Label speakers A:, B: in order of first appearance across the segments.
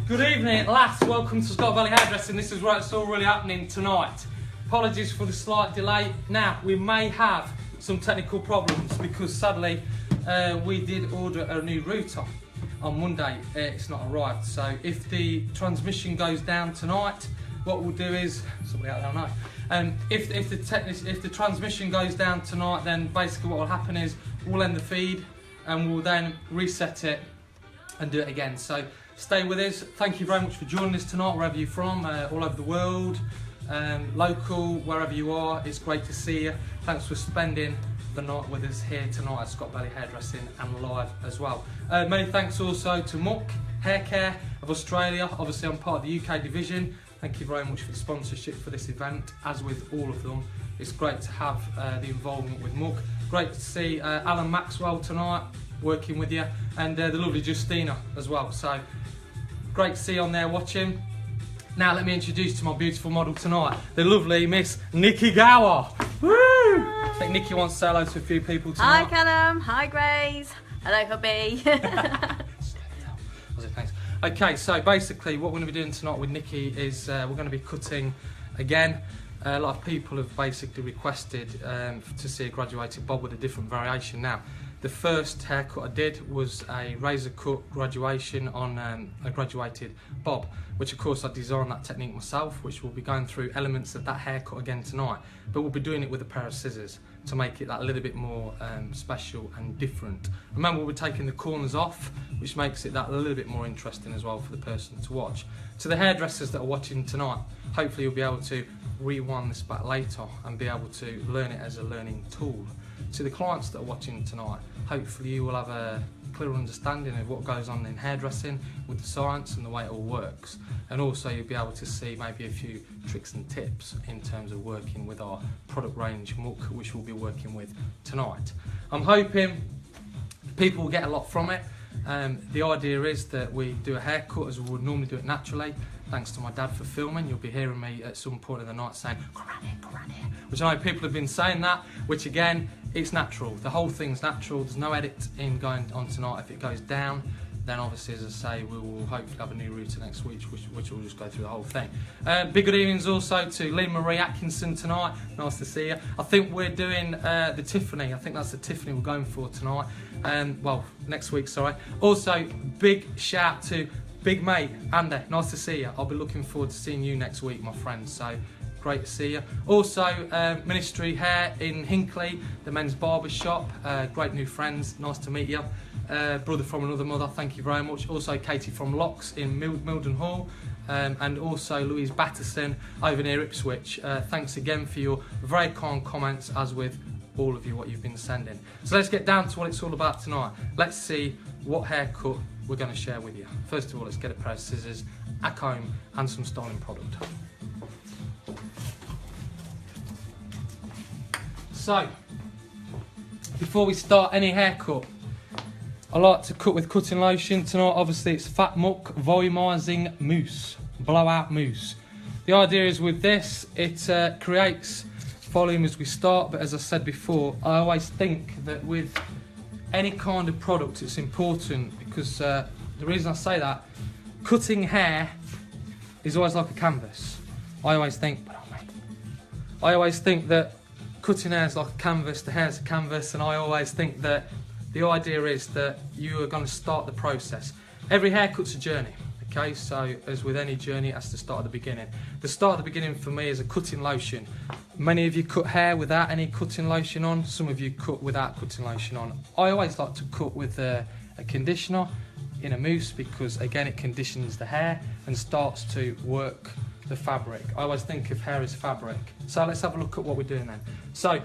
A: Good evening, lads. Welcome to Scott Valley Hairdressing. This is where it's all really happening tonight. Apologies for the slight delay. Now, we may have some technical problems because sadly we did order a new router on Monday. It's not arrived. So if the transmission goes down tonight, what we'll do is, somebody out there know, if the transmission goes down tonight, then basically what will happen is we'll end the feed and we'll then reset it and do it again. So stay with us. Thank you very much for joining us tonight, wherever you're from, all over the world, local, wherever you are. It's great to see you. Thanks for spending the night with us here tonight at Scott Valley Hairdressing and live as well. Many thanks also to Muck Hair Care of Australia. Obviously I'm part of the UK division. Thank you very much for the sponsorship for this event, as with all of them. It's great to have the involvement with Muck. Great to see Alan Maxwell tonight working with you, and the lovely Justina as well. So great to see you on there watching. Now let me introduce to my beautiful model tonight, the lovely Miss Nikki Gower. Woo! I think Nikki wants to say hello to a few people tonight.
B: Hi Callum, hi Grace, hello hubby.
A: Thanks. Okay, so basically what we're going to be doing tonight with Nikki is we're going to be cutting again. A lot of people have basically requested to see a graduated bob with a different variation. Now, the first haircut I did was a razor cut graduation on a graduated bob, which of course I designed that technique myself, which we'll be going through elements of that haircut again tonight, but we'll be doing it with a pair of scissors to make it that little bit more special and different. Remember, we'll be taking the corners off, which makes it that a little bit more interesting as well for the person to watch. To the hairdressers that are watching tonight, hopefully you'll be able to rewind this back later and be able to learn it as a learning tool. To the clients that are watching tonight, hopefully you will have a clear understanding of what goes on in hairdressing with the science and the way it all works, and also you'll be able to see maybe a few tricks and tips in terms of working with our product range Muck, which we'll be working with tonight. I'm hoping people will get a lot from it. The idea is that we do a haircut as we would normally do it naturally. Thanks to my dad for filming. You'll be hearing me at some point in the night saying, "Come around here," which I know people have been saying that, which again, it's natural. The whole thing's natural. There's no edit in going on tonight. If it goes down, then obviously, as I say, we will hopefully have a new router next week, which will just go through the whole thing. Big good evenings also to Lee Marie Atkinson tonight. Nice to see you. I think we're doing the Tiffany. I think that's the Tiffany we're going for tonight. Well, next week, sorry. Also, big shout to Big Mate Andy. Nice to see you. I'll be looking forward to seeing you next week, my friend. So great to see you. Also, Ministry Hair in Hinckley, the men's barber shop. Great new friends. Nice to meet you. Brother from another mother, thank you very much. Also Katie from Locks in Milden Hall, and also Louise Batterson over near Ipswich. Thanks again for your very kind comments, as with all of you, what you've been sending. So let's get down to what it's all about tonight. Let's see what haircut we're going to share with you. First of all, let's get a pair of scissors, a comb and some styling product. So, before we start any haircut, I like to cut with cutting lotion. Tonight, obviously, it's Fat Muck Volumising Mousse, Blowout Mousse. The idea is with this, it creates volume as we start, but as I said before, I always think that with any kind of product, it's important because the reason I say that, cutting hair is always like a canvas. I always think that cutting hair is like a canvas, the hair's a canvas, and I always think that the idea is that you are going to start the process. Every haircut's a journey, okay? So as with any journey, it has to start at the beginning. The start at the beginning for me is a cutting lotion. Many of you cut hair without any cutting lotion on. Some of you cut without cutting lotion on. I always like to cut with a conditioner in a mousse because, again, it conditions the hair and starts to work the fabric. I always think of hair as fabric. So let's have a look at what we're doing then. So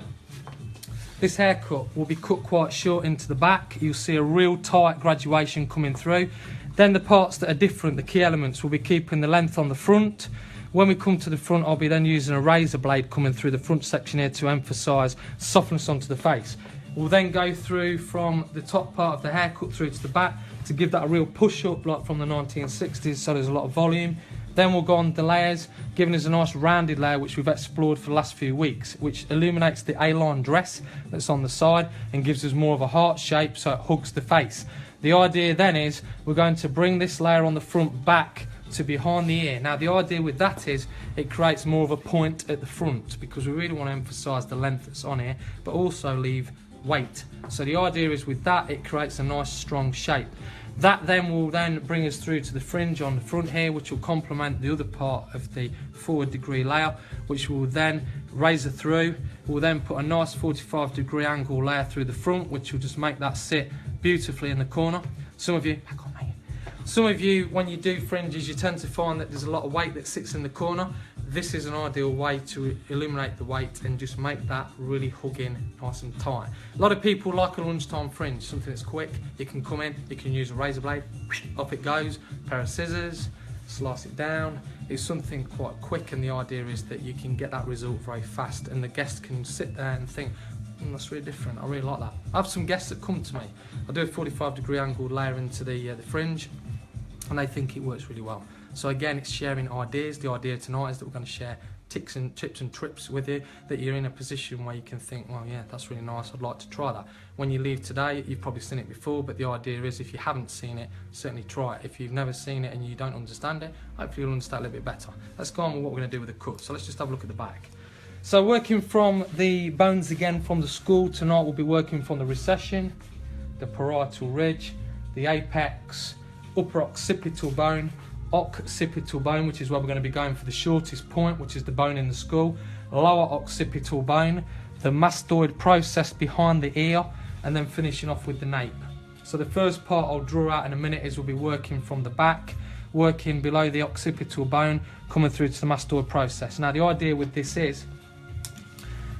A: this haircut will be cut quite short into the back. You'll see a real tight graduation coming through. Then the parts that are different, the key elements, will be keeping the length on the front. When we come to the front, I'll be then using a razor blade coming through the front section here to emphasise softness onto the face. We'll then go through from the top part of the haircut through to the back to give that a real push up, like from the 1960s, so there's a lot of volume. Then we'll go on the layers, giving us a nice rounded layer which we've explored for the last few weeks, which illuminates the A-line dress that's on the side and gives us more of a heart shape so it hugs the face. The idea then is we're going to bring this layer on the front back to behind the ear. Now the idea with that is it creates more of a point at the front, because we really want to emphasise the length that's on here, but also leave weight. So the idea is with that, it creates a nice strong shape. That then will then bring us through to the fringe on the front here, which will complement the other part of the forward degree layer, which will then razor through. We'll then put a nice 45-degree angle layer through the front, which will just make that sit beautifully in the corner. Some of you, when you do fringes, you tend to find that there's a lot of weight that sits in the corner. This is an ideal way to eliminate the weight and just make that really hug in nice and tight. A lot of people like a lunchtime fringe, something that's quick. You can come in, you can use a razor blade, up it goes, pair of scissors, slice it down. It's something quite quick, and the idea is that you can get that result very fast, and the guest can sit there and think, that's really different, I really like that. I have some guests that come to me, I do a 45-degree angled layer into the fringe, and they think it works really well. So again, it's sharing ideas. The idea tonight is that we're going to share tips and trips with you, that you're in a position where you can think, well, yeah, that's really nice, I'd like to try that. When you leave today, you've probably seen it before, but the idea is if you haven't seen it, certainly try it. If you've never seen it and you don't understand it, hopefully you'll understand it a little bit better. Let's go on with what we're going to do with the cut. So let's just have a look at the back. So working from the bones again from the skull, tonight we'll be working from the recession, the parietal ridge, the apex, upper occipital bone, which is where we're going to be going for the shortest point, which is the bone in the skull, lower occipital bone, the mastoid process behind the ear, and then finishing off with the nape. So the first part I'll draw out in a minute is we'll be working from the back, working below the occipital bone, coming through to the mastoid process. Now the idea with this is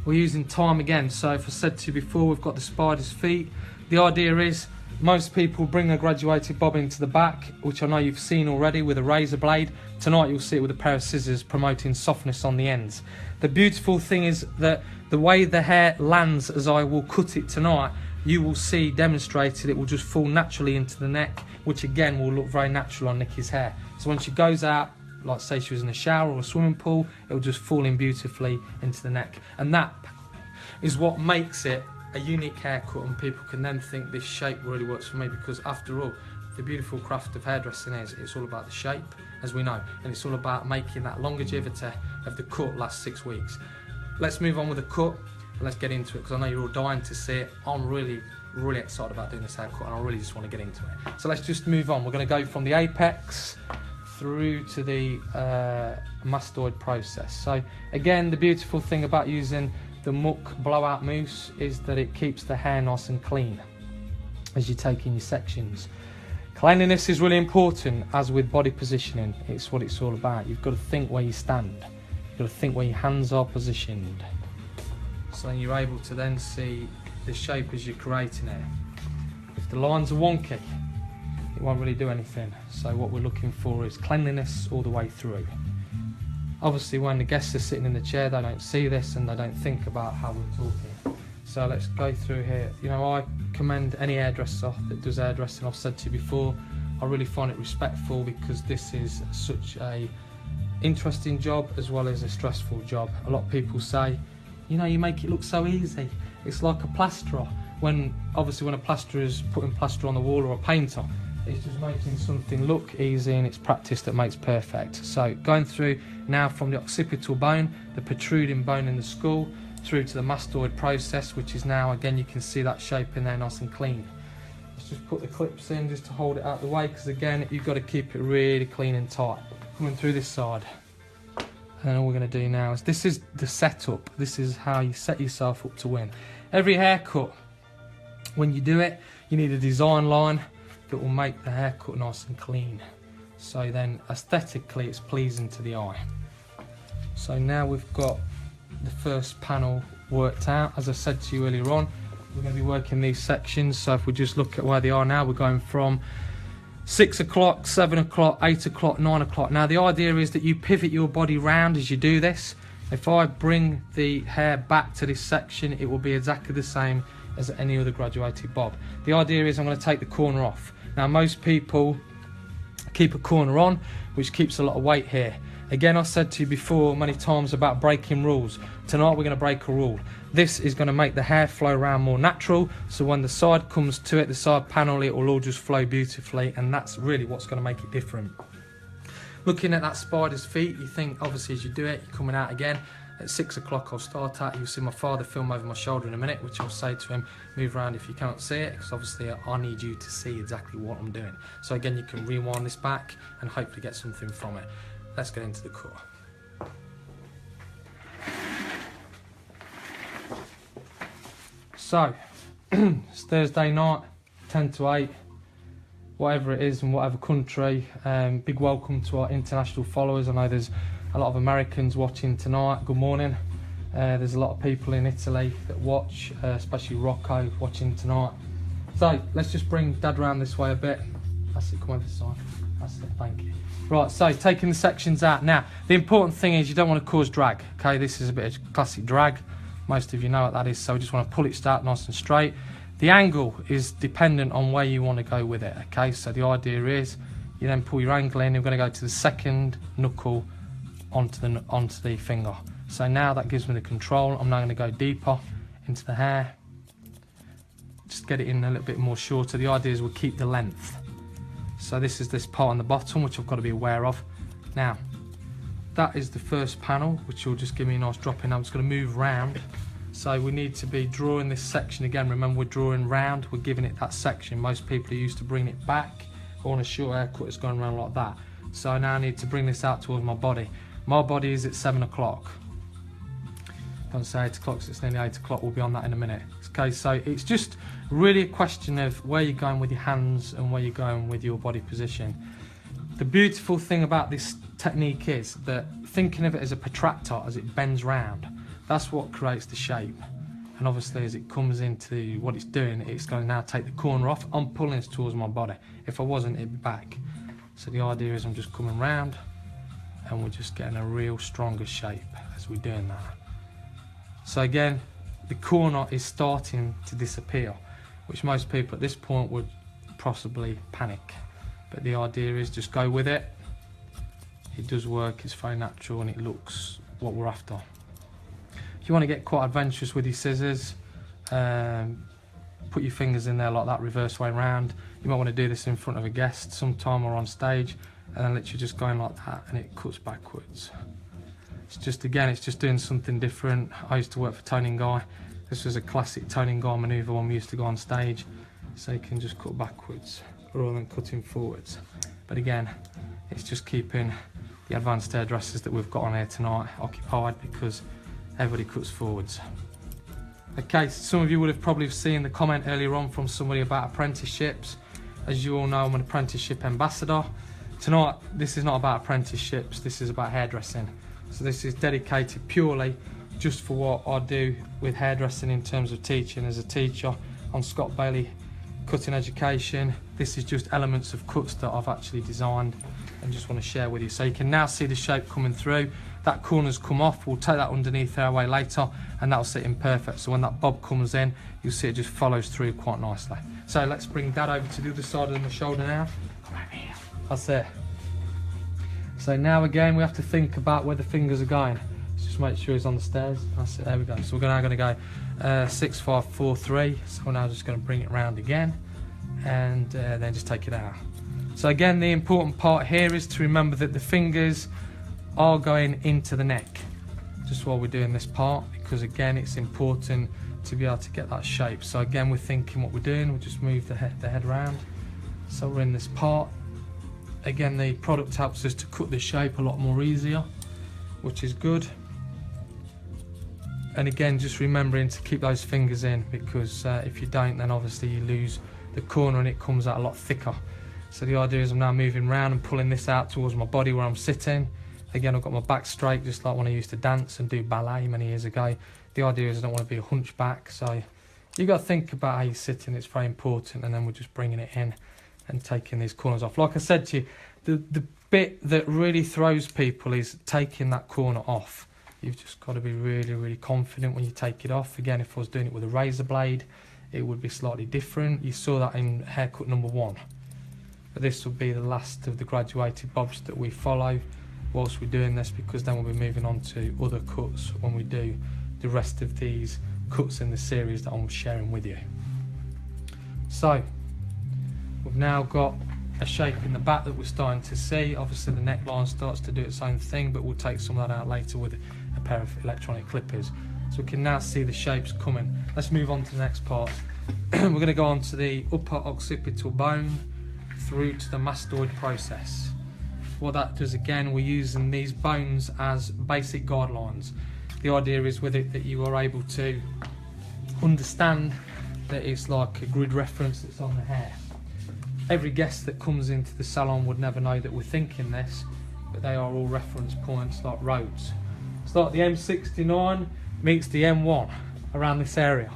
A: we're using time again. So if I said to you before, we've got the spider's feet. The idea is most people bring a graduated bob into the back, which I know you've seen already with a razor blade. Tonight you'll see it with a pair of scissors, promoting softness on the ends. The beautiful thing is that the way the hair lands as I will cut it tonight, you will see demonstrated it will just fall naturally into the neck, which again will look very natural on Nikki's hair. So when she goes out, like say she was in a shower or a swimming pool, it will just fall in beautifully into the neck. And that is what makes it a unique haircut, and people can then think this shape really works for me, because after all, the beautiful craft of hairdressing is it's all about the shape, as we know, and it's all about making that longevity of the cut last 6 weeks. Let's move on with the cut and let's get into it, because I know you're all dying to see it. I'm really excited about doing this haircut, and I really just want to get into it. So let's just move on. We're going to go from the apex through to the mastoid process. So again, the beautiful thing about using the muck blowout mousse is that it keeps the hair nice and clean as you take in your sections. Cleanliness is really important, as with body positioning. It's what it's all about. You've got to think where you stand. You've got to think where your hands are positioned, so you're able to then see the shape as you're creating it. If the lines are wonky, it won't really do anything. So what we're looking for is cleanliness all the way through. Obviously when the guests are sitting in the chair, they don't see this and they don't think about how we're talking. So let's go through here. You know, I commend any hairdresser that does hairdressing. I've said to you before, I really find it respectful, because this is such a interesting job as well as a stressful job. A lot of people say, you know, you make it look so easy. It's like a plasterer. When a plasterer is putting plaster on the wall, or a painter, it's just making something look easy, and it's practice that makes perfect. So going through now from the occipital bone, the protruding bone in the skull, through to the mastoid process, which is now, again, you can see that shape in there nice and clean. Let's just put the clips in just to hold it out of the way, because again, you've got to keep it really clean and tight. Coming through this side. And all we're going to do now is, this is the setup. This is how you set yourself up to win. Every haircut, when you do it, you need a design line that will make the haircut nice and clean. So then aesthetically it's pleasing to the eye. So now we've got the first panel worked out. As I said to you earlier on, we're going to be working these sections. So if we just look at where they are now, we're going from 6 o'clock, 7 o'clock, 8 o'clock, 9 o'clock. Now the idea is that you pivot your body round as you do this. If I bring the hair back to this section, it will be exactly the same as any other graduated bob. The idea is I'm going to take the corner off. Now most people keep a corner on, which keeps a lot of weight here. Again, I said to you before many times about breaking rules. Tonight we're going to break a rule. This is going to make the hair flow around more natural, so when the side comes to it, the side panel, it will all just flow beautifully, and that's really what's going to make it different. Looking at that spider's feet, you think obviously as you do it, you're coming out again. At 6 o'clock I'll start at. You'll see my father film over my shoulder in a minute, which I'll say to him, move around if you cannot see it, because obviously I need you to see exactly what I'm doing. So again, you can rewind this back and hopefully get something from it. Let's get into the cut. So, it's Thursday night, 10 to 8, whatever it is in whatever country. Big welcome to our international followers. I know there's a lot of Americans watching tonight. Good morning. There's a lot of people in Italy that watch, especially Rocco watching tonight. So, let's just bring Dad round this way a bit. That's it, come over this side. That's it, thank you. Right, so taking the sections out. Now, the important thing is you don't want to cause drag, okay? This is a bit of classic drag. Most of you know what that is, so we just want to pull it start nice and straight. The angle is dependent on where you want to go with it, okay? So the idea is you then pull your angle in, you're going to go to the second knuckle onto the finger. So now that gives me the control. I'm now going to go deeper into the hair. Just get it in a little bit more shorter. The idea is we'll keep the length. So this is this part on the bottom, which I've got to be aware of. Now, that is the first panel, which will just give me a nice drop in. I'm just going to move round. So we need to be drawing this section again. Remember, we're drawing round, we're giving it that section. Most people are used to bring it back, or on a short haircut it's going around like that. So I now need to bring this out towards my body. My body is at 7 o'clock. Don't say 8 o'clock, so it's nearly 8 o'clock. We'll be on that in a minute. Okay, so it's just really a question of where you're going with your hands and where you're going with your body position. The beautiful thing about this technique is that thinking of it as a protractor, as it bends round, that's what creates the shape. And obviously as it comes into what it's doing, it's going to now take the corner off. I'm pulling this towards my body. If I wasn't, it'd be back. So the idea is I'm just coming round and we're just getting a real stronger shape as we're doing that. So again, the corner is starting to disappear, which most people at this point would possibly panic. But the idea is just go with it. It does work, it's very natural, and it looks what we're after. If you want to get quite adventurous with your scissors, put your fingers in there like that, reverse way around. You might want to do this in front of a guest sometime or on stage, and then literally just going like that, and it cuts backwards. It's just, again, it's just doing something different. I used to work for Toning Guy. This was a classic Toning Guy manoeuvre when we used to go on stage. So you can just cut backwards rather than cutting forwards. But again, it's just keeping the advanced hairdressers that we've got on here tonight occupied, because everybody cuts forwards. Okay, so some of you would have probably seen the comment earlier on from somebody about apprenticeships. As you all know, I'm an apprenticeship ambassador. Tonight, this is not about apprenticeships, this is about hairdressing. So this is dedicated purely just for what I do with hairdressing in terms of teaching as a teacher on Scott Bailey Cutting Education. This is just elements of cuts that I've actually designed and just want to share with you. So you can now see the shape coming through. That corner's come off. We'll take that underneath there away later, and that'll sit in perfect. So when that bob comes in, you'll see it just follows through quite nicely. So let's bring Dad over to the other side of the shoulder now. Come over here. That's it. So now again, we have to think about where the fingers are going. Let's just make sure he's on the stairs. That's it, there we go. So we're now going to go 6, 5, 4, 3. So we're now just going to bring it round again, and then just take it out. So again, the important part here is to remember that the fingers are going into the neck, just while we're doing this part, because again, it's important to be able to get that shape. So again, we're thinking what we're doing, we'll just move the head round. So we're in this part. Again, the product helps us to cut the shape a lot more easier, which is good. And again, just remembering to keep those fingers in, because if you don't, then obviously you lose the corner and it comes out a lot thicker. So the idea is I'm now moving around and pulling this out towards my body where I'm sitting. Again, I've got my back straight, just like when I used to dance and do ballet many years ago. The idea is I don't want to be a hunchback, so you've got to think about how you're sitting, it's very important, and then we're just bringing it in and taking these corners off. Like I said to you, the bit that really throws people is taking that corner off. You've just got to be really, really confident when you take it off. Again, if I was doing it with a razor blade, it would be slightly different. You saw that in haircut number 1. But this will be the last of the graduated bobs that we follow whilst we're doing this, because then we'll be moving on to other cuts when we do the rest of these cuts in the series that I'm sharing with you. So we've now got a shape in the back that we're starting to see. Obviously the neckline starts to do its own thing, but we'll take some of that out later with a pair of electronic clippers. So we can now see the shapes coming. Let's move on to the next part. We're going to go on to the upper occipital bone through to the mastoid process. What that does, again, we're using these bones as basic guidelines. The idea is with it that you are able to understand that it's like a grid reference that's on the hair. Every guest that comes into the salon would never know that we're thinking this, but they are all reference points like roads. It's like the M69 meets the M1 around this area.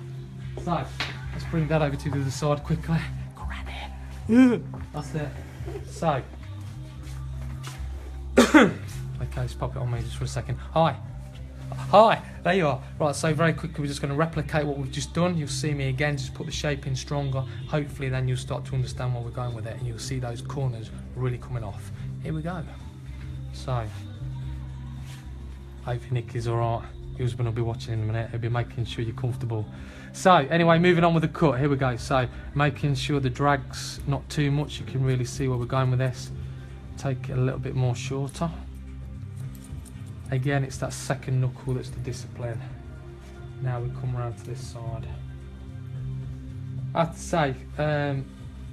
A: So let's bring that over to the other side quickly. Grab it. That's it. So okay, let's pop it on me just for a second. Hi, there you are. Right, so very quickly we're just going to replicate what we've just done. You'll see me again, just put the shape in stronger. Hopefully then you'll start to understand where we're going with it and you'll see those corners really coming off. Here we go. So, hopefully Nikki's alright. Your husband will be watching in a minute. He'll be making sure you're comfortable. So, anyway, moving on with the cut. Here we go. So, making sure the drag's not too much. You can really see where we're going with this. Take it a little bit more shorter. Again, it's that second knuckle that's the discipline. Now we come around to this side. I have to say,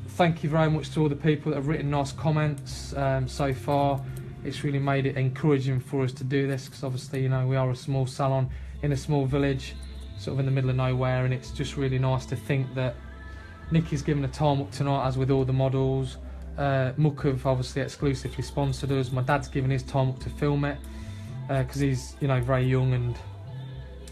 A: thank you very much to all the people that have written nice comments so far. It's really made it encouraging for us to do this, because obviously, you know, we are a small salon in a small village, sort of in the middle of nowhere, and it's just really nice to think that Nikki's given the time up tonight, as with all the models. Muck have obviously exclusively sponsored us. My dad's given his time up to film it, because he's, you know, very young and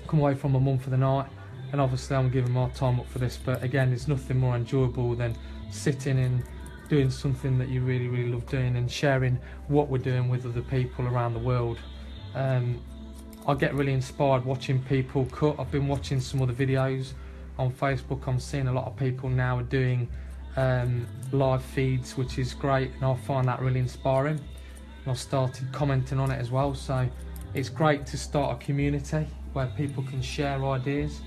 A: come away from my mum for the night, and obviously I'm giving my time up for this. But again, there's nothing more enjoyable than sitting and doing something that you really love doing and sharing what we're doing with other people around the world. I get really inspired watching people cut. I've been watching some other videos on Facebook. I'm seeing a lot of people now are doing live feeds, which is great, and I find that really inspiring. I've started commenting on it as well, so it's great to start a community where people can share ideas,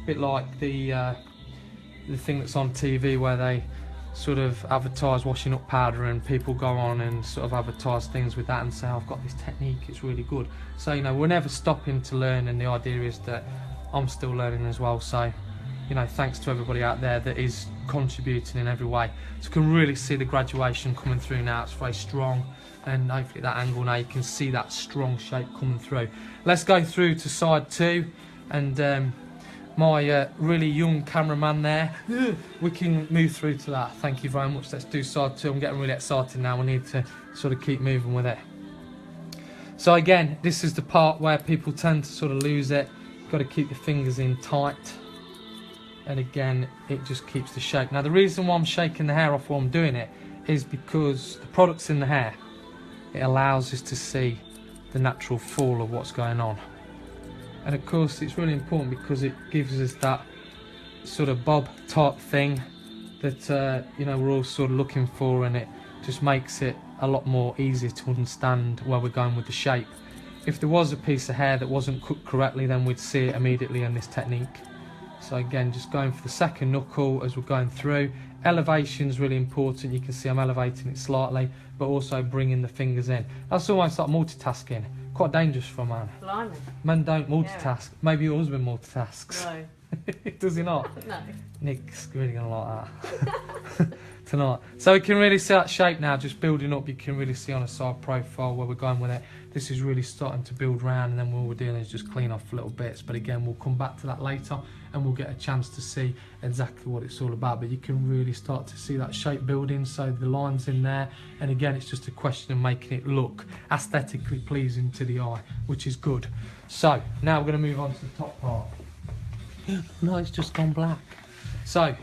A: a bit like the thing that's on TV where they sort of advertise washing up powder, and people go on and sort of advertise things with that and say, I've got this technique, it's really good. So, you know, we're never stopping to learn, and the idea is that I'm still learning as well. So, you know, thanks to everybody out there that is contributing in every way. So you can really see the graduation coming through now. It's very strong, and hopefully that angle now you can see that strong shape coming through. Let's go through to side 2, and my really young cameraman there, we can move through to that. Thank you very much. Let's do side 2. I'm getting really excited now. We need to sort of keep moving with it. So again, this is the part where people tend to sort of lose it. You've got to keep the fingers in tight, and again it just keeps the shape. Now the reason why I'm shaking the hair off while I'm doing it is because the product's in the hair. It allows us to see the natural fall of what's going on, and of course it's really important because it gives us that sort of bob type thing that you know, we're all sort of looking for, and it just makes it a lot more easier to understand where we're going with the shape. If there was a piece of hair that wasn't cooked correctly, then we'd see it immediately in this technique. So again, just going for the second knuckle as we're going through. Elevation is really important. You can see I'm elevating it slightly, but also bringing the fingers in. That's almost like multitasking. Quite dangerous for a man.
B: Blimey.
A: Men don't multitask. Yeah. Maybe your husband multitasks.
B: No.
A: Does he not?
B: No.
A: Nick's really going to like that tonight. So we can really see that shape now just building up. You can really see on a side profile where we're going with it. This is really starting to build round, and then what we're doing is just clean off little bits. But again, we'll come back to that later, and we'll get a chance to see exactly what it's all about. But you can really start to see that shape building, so the lines in there, and again it's just a question of making it look aesthetically pleasing to the eye, which is good. So now we're going to move on to the top part. No, it's just gone black. So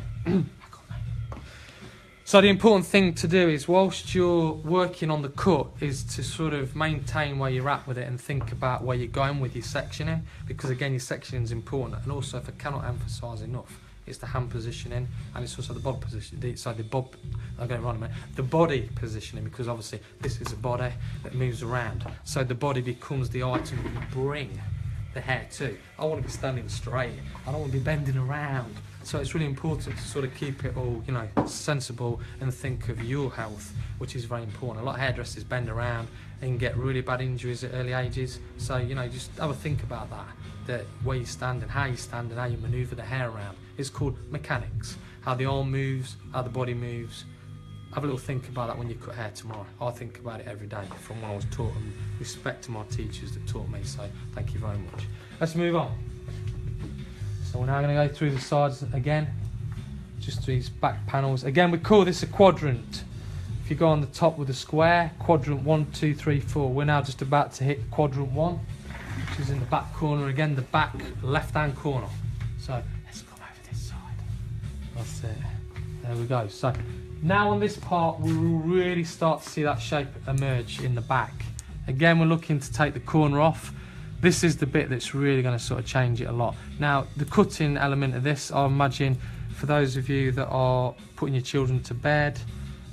A: so the important thing to do is, whilst you're working on the cut, is to sort of maintain where you're at with it and think about where you're going with your sectioning, because again your sectioning is important. And also, if I cannot emphasise enough, it's the hand positioning, and it's also the body positioning. So the bob, I'll get it wrong in a minute. The body positioning, because obviously this is a body that moves around, so the body becomes the item that you bring the hair to. I want to be standing straight. I don't want to be bending around. So it's really important to sort of keep it all, you know, sensible and think of your health, which is very important. A lot of hairdressers bend around and get really bad injuries at early ages. So, you know, just have a think about that where you stand and how you manoeuvre the hair around. It's called mechanics. How the arm moves, how the body moves. Have a little think about that when you cut hair tomorrow. I think about it every day from when I was taught, and respect to my teachers that taught me, so thank you very much. Let's move on. So we're now going to go through the sides again, just these back panels. Again, we call this a quadrant. If you go on the top with a square, quadrant 1, 2, 3, 4. We're now just about to hit quadrant 1, which is in the back corner again, the back left-hand corner. So let's come over this side. That's it. There we go. So now on this part, we will really start to see that shape emerge in the back. Again, we're looking to take the corner off. This is the bit that's really going to sort of change it a lot. Now, the cutting element of this, I imagine, for those of you that are putting your children to bed,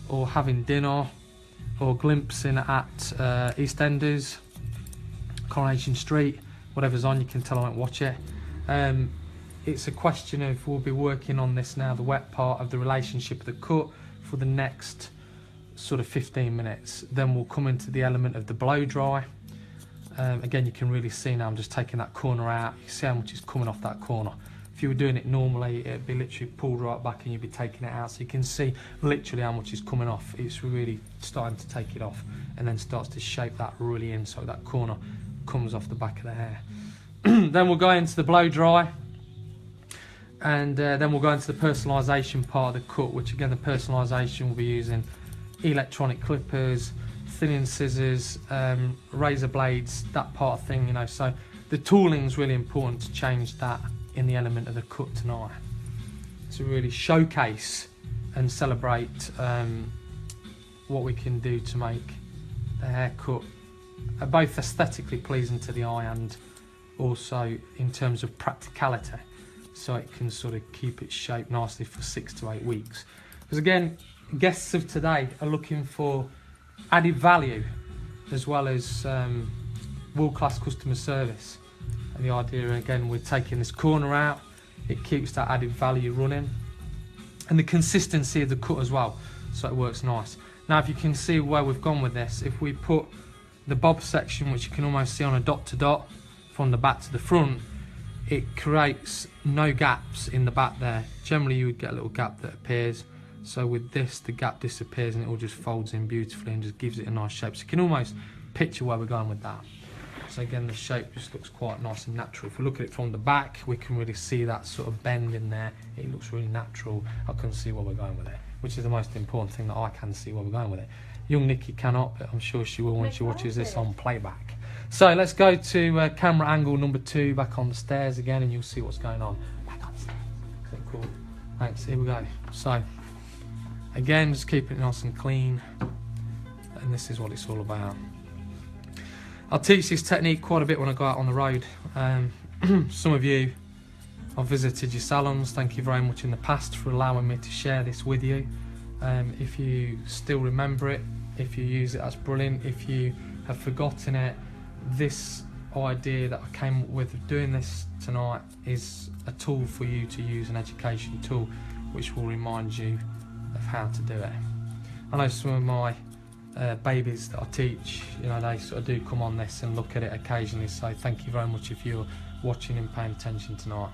A: or having dinner, or glimpsing at EastEnders, Coronation Street, whatever's on, you can tell I won't watch it. It's a question of, we'll be working on this now, the wet part of the relationship of the cut, for the next sort of 15 minutes. Then we'll come into the element of the blow dry. Again, you can really see now I'm just taking that corner out. You see how much is coming off that corner. If you were doing it normally, it'd be literally pulled right back and you'd be taking it out. So you can see literally how much is coming off. It's really starting to take it off, and then starts to shape that really in so that corner comes off the back of the hair. Then we'll go into the blow dry, and then we'll go into the personalisation part of the cut, which again, the personalisation will be using electronic clippers, thinning scissors, razor blades, that part of thing, you know. So the tooling is really important to change that in the element of the cut tonight, to really showcase and celebrate what we can do to make the haircut both aesthetically pleasing to the eye and also in terms of practicality, so it can sort of keep its shape nicely for 6 to 8 weeks. Because again, guests of today are looking for added value as well as world-class customer service. And the idea, again, we're taking this corner out, it keeps that added value running, and the consistency of the cut as well, so it works nice. Now, if you can see where we've gone with this, if we put the bob section, which you can almost see on a dot to dot from the back to the front, it creates no gaps in the back there. Generally you would get a little gap that appears, so with this the gap disappears and it all just folds in beautifully and just gives it a nice shape. So you can almost picture where we're going with that. So again, the shape just looks quite nice and natural. If we look at it from the back, we can really see that sort of bend in there. It looks really natural. I can see where we're going with it, which is the most important thing, that I can see where we're going with it. Young Nikki cannot, but I'm sure she will when she watches this on playback. So let's go to camera angle number 2, back on the stairs again, and you'll see what's going on. Back on the stairs. Okay, cool. Thanks, here we go. So, again, just keeping it nice and clean, and this is what it's all about. I'll teach this technique quite a bit when I go out on the road. Some of you, I've visited your salons. Thank you very much in the past for allowing me to share this with you. If you still remember it, if you use it, that's brilliant. If you have forgotten it, this idea that I came up with of doing this tonight is a tool for you to use, an education tool, which will remind you of how to do it. I know some of my babies that I teach, you know, they sort of do come on this and look at it occasionally, so thank you very much if you're watching and paying attention tonight.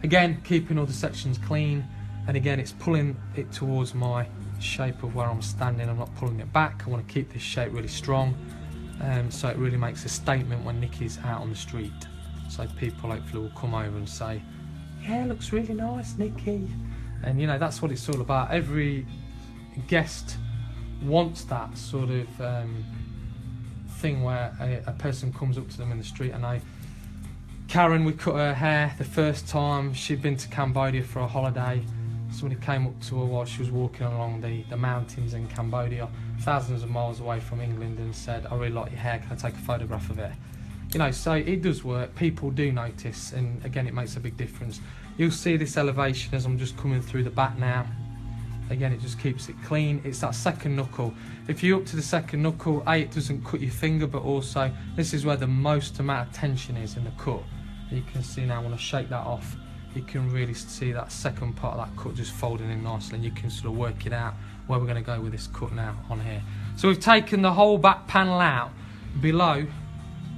A: Again, keeping all the sections clean, and again, it's pulling it towards my shape of where I'm standing. I'm not pulling it back. I want to keep this shape really strong, so it really makes a statement when Nikki's out on the street. So people hopefully will come over and say, yeah, it looks really nice, Nikki. And you know, that's what it's all about. Every guest wants that sort of thing where a person comes up to them in the street. I know Karen, we cut her hair the first time. She'd been to Cambodia for a holiday. Somebody came up to her while she was walking along the mountains in Cambodia, thousands of miles away from England, and said, I really like your hair, can I take a photograph of it? You know, so it does work. People do notice, and again, it makes a big difference. You'll see this elevation as I'm just coming through the back now. Again, it just keeps it clean. It's that second knuckle. If you're up to the second knuckle, it doesn't cut your finger, but also this is where the most amount of tension is in the cut. And you can see now when I shake that off, you can really see that second part of that cut just folding in nicely, and you can sort of work it out where we're going to go with this cut now on here. So we've taken the whole back panel out below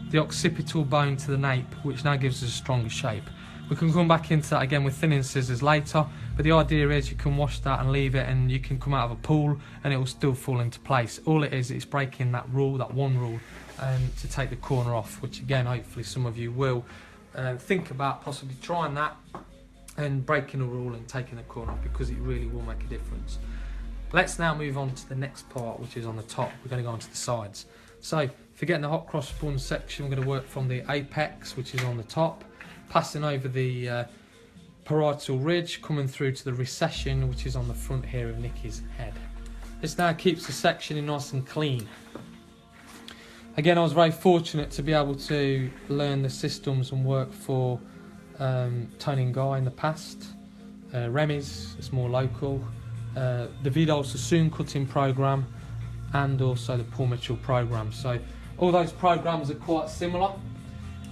A: the occipital bone to the nape, which now gives us a stronger shape. We can come back into that again with thinning scissors later, but the idea is you can wash that and leave it, and you can come out of a pool and it will still fall into place. All it is, it's breaking that rule, that one rule, to take the corner off, which again, hopefully some of you will think about possibly trying that and breaking a rule and taking the corner off, because it really will make a difference. Let's now move on to the next part, which is on the top. We're going to go on to the sides. So for getting the hot cross bun section, we're going to work from the apex, which is on the top, passing over the parietal ridge, coming through to the recession, which is on the front here of Nikki's head. This now keeps the section nice and clean. Again, I was very fortunate to be able to learn the systems and work for Tony and Guy in the past. Remy's, it's more local. The Vidal Sassoon cutting program, and also the Paul Mitchell program. So all those programs are quite similar.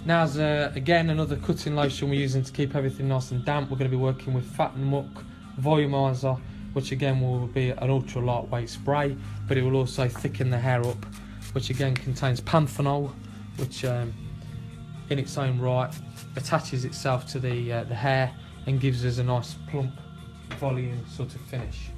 A: Now's again another cutting lotion we're using to keep everything nice and damp. We're going to be working with Fat and Muck Volumizer, which again will be an ultra lightweight spray, but it will also thicken the hair up, which again contains panthenol, which in its own right attaches itself to the hair and gives us a nice plump volume sort of finish.